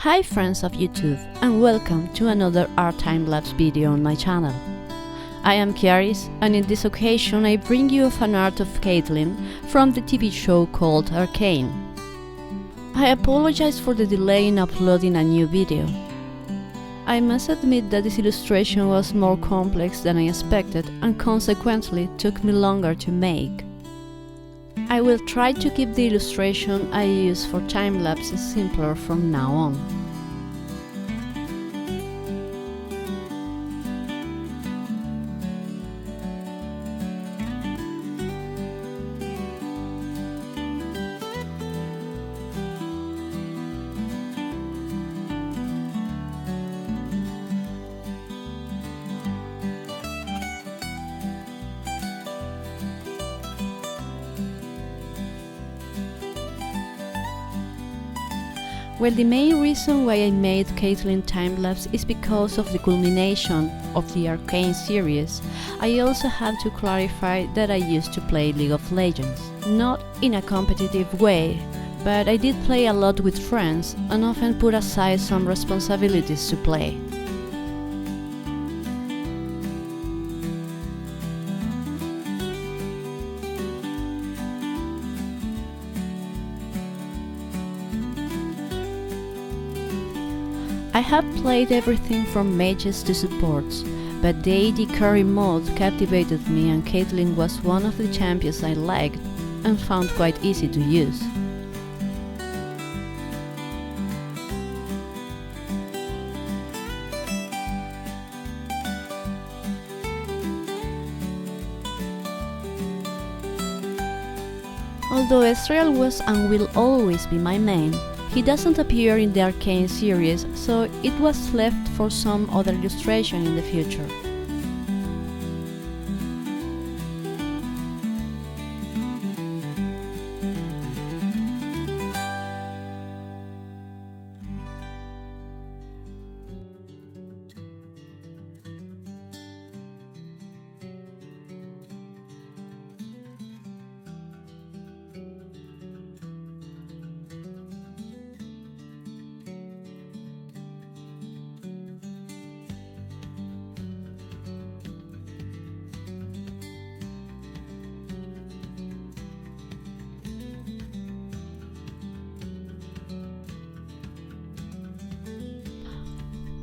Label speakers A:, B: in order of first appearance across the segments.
A: Hi friends of YouTube, and welcome to another art time-lapse video on my channel. I am Kiaris, and in this occasion I bring you a fan art of CAITLYN from the TV show called Arcane. I apologize for the delay in uploading a new video. I must admit that this illustration was more complex than I expected and consequently took me longer to make. I will try to keep the illustration I use for time-lapses simpler from now on. Well, the main reason why I made CAITLYN time-lapse is because of the culmination of the Arcane series. I also have to clarify that I used to play League of Legends. Not in a competitive way, but I did play a lot with friends and often put aside some responsibilities to play. I have played everything from mages to supports, but the AD carry mode captivated me, and CAITLYN was one of the champions I liked and found quite easy to use. Although Ezreal was and will always be my main, he doesn't appear in the Arcane series, so it was left for some other illustration in the future.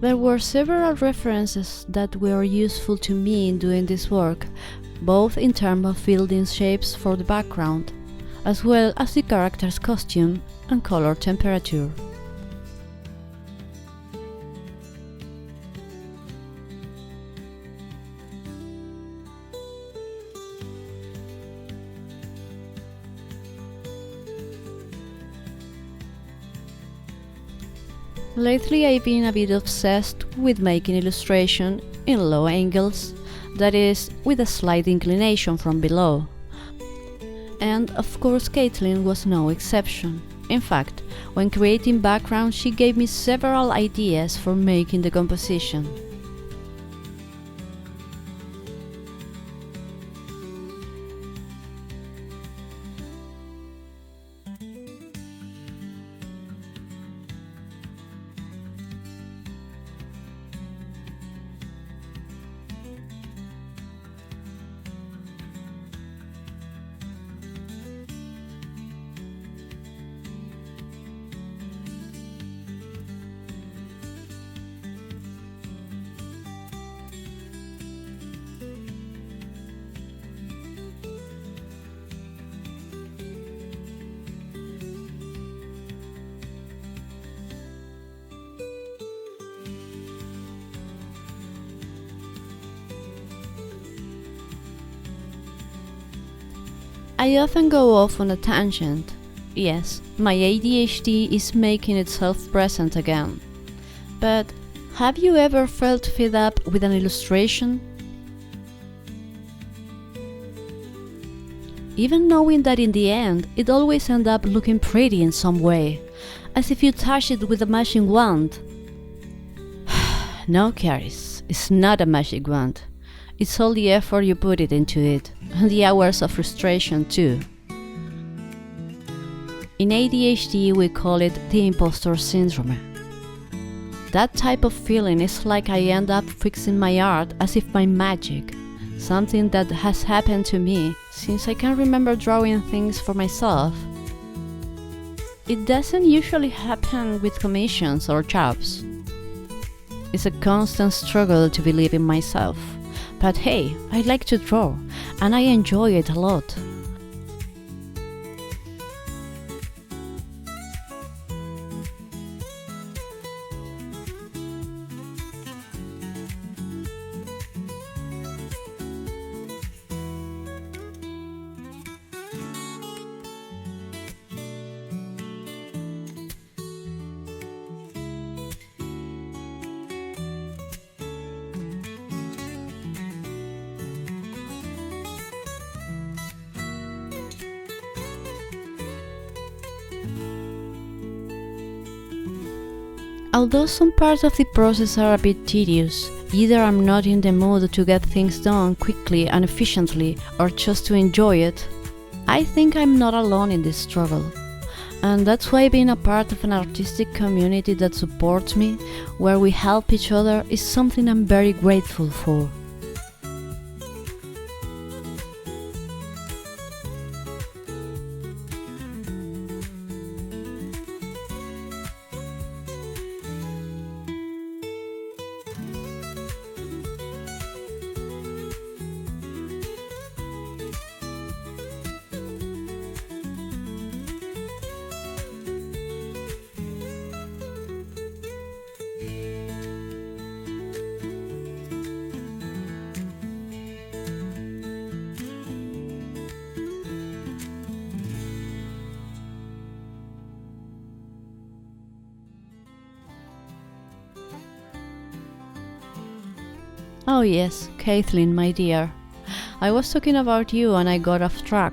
A: There were several references that were useful to me in doing this work, both in terms of building shapes for the background, as well as the character's costume and color temperature. Lately I've been a bit obsessed with making illustration in low angles, that is, with a slight inclination from below. And of course CAITLYN was no exception. In fact, when creating background she gave me several ideas for making the composition. I often go off on a tangent. Yes, my ADHD is making itself present again. But have you ever felt fed up with an illustration? Even knowing that in the end it always ends up looking pretty in some way, as if you touched it with a magic wand. No, Kiaris, it's not a magic wand. It's all the effort you put into it, and the hours of frustration too. In ADHD we call it the impostor syndrome. That type of feeling is like I end up fixing my art as if by magic, something that has happened to me since I can remember drawing things for myself. It doesn't usually happen with commissions or jobs. It's a constant struggle to believe in myself. But hey, I like to draw, and I enjoy it a lot. Although some parts of the process are a bit tedious, either I'm not in the mood to get things done quickly and efficiently or just to enjoy it, I think I'm not alone in this struggle. And that's why being a part of an artistic community that supports me, where we help each other, is something I'm very grateful for. Oh yes, CAITLYN, my dear. I was talking about you and I got off track.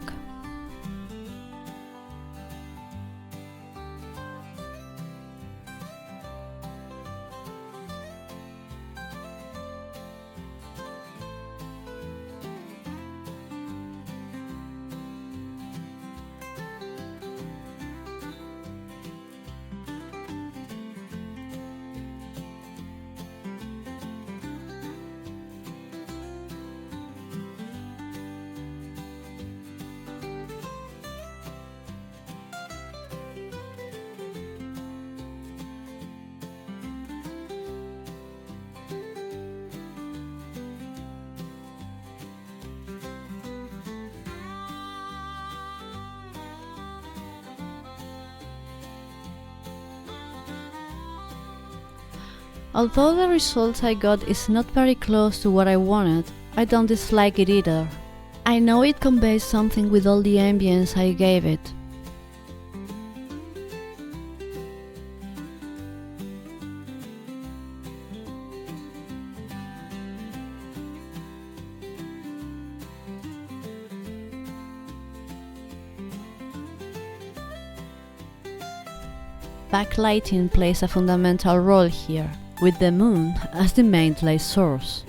A: Although the result I got is not very close to what I wanted, I don't dislike it either. I know it conveys something with all the ambience I gave it. Backlighting plays a fundamental role here, with the moon as the main light source.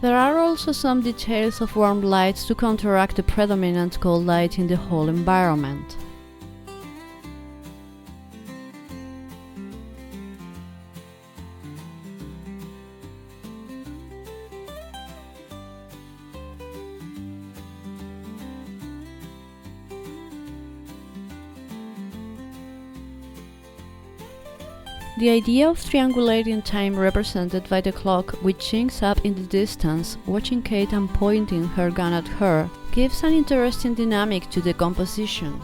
A: There are also some details of warm lights to counteract the predominant cold light in the whole environment. The idea of triangulating time represented by the clock, which jinks up in the distance, watching Kate and pointing her gun at her, gives an interesting dynamic to the composition.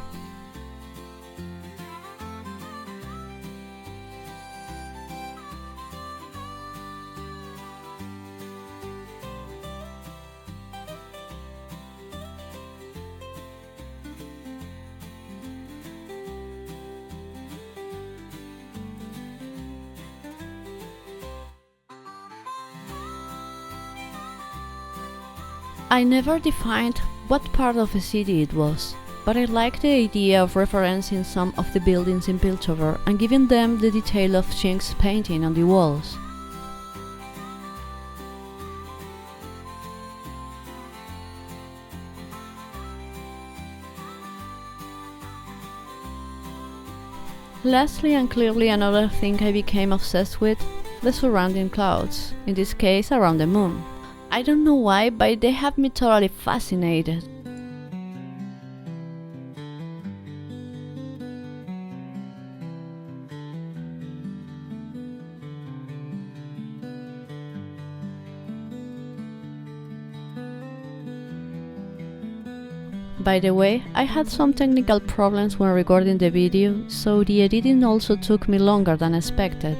A: I never defined what part of a city it was, but I like the idea of referencing some of the buildings in Piltover and giving them the detail of Chink's painting on the walls. Lastly and clearly another thing I became obsessed with, the surrounding clouds, in this case around the moon. I don't know why, but they have me totally fascinated. By the way, I had some technical problems when recording the video, so the editing also took me longer than expected.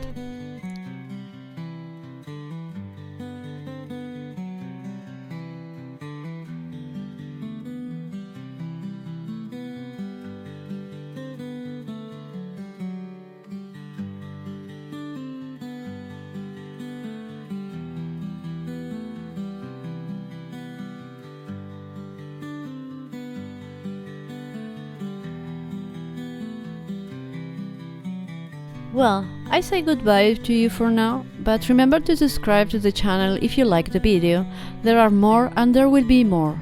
A: Well, I say goodbye to you for now, but remember to subscribe to the channel if you like the video. There are more and there will be more.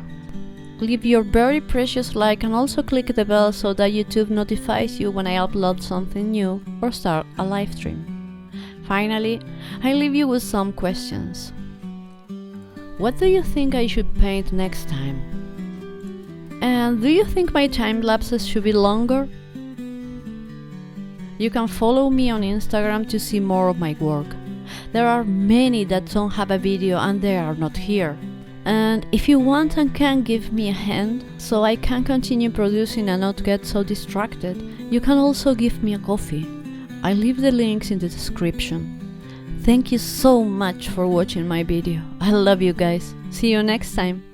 A: Leave your very precious like and also click the bell so that YouTube notifies you when I upload something new or start a live stream. Finally, I leave you with some questions. What do you think I should paint next time? And do you think my time lapses should be longer? You can follow me on Instagram to see more of my work. There are many that don't have a video and they are not here. And if you want and can give me a hand so I can continue producing and not get so distracted, you can also give me a coffee. I leave the links in the description. Thank you so much for watching my video. I love you guys. See you next time.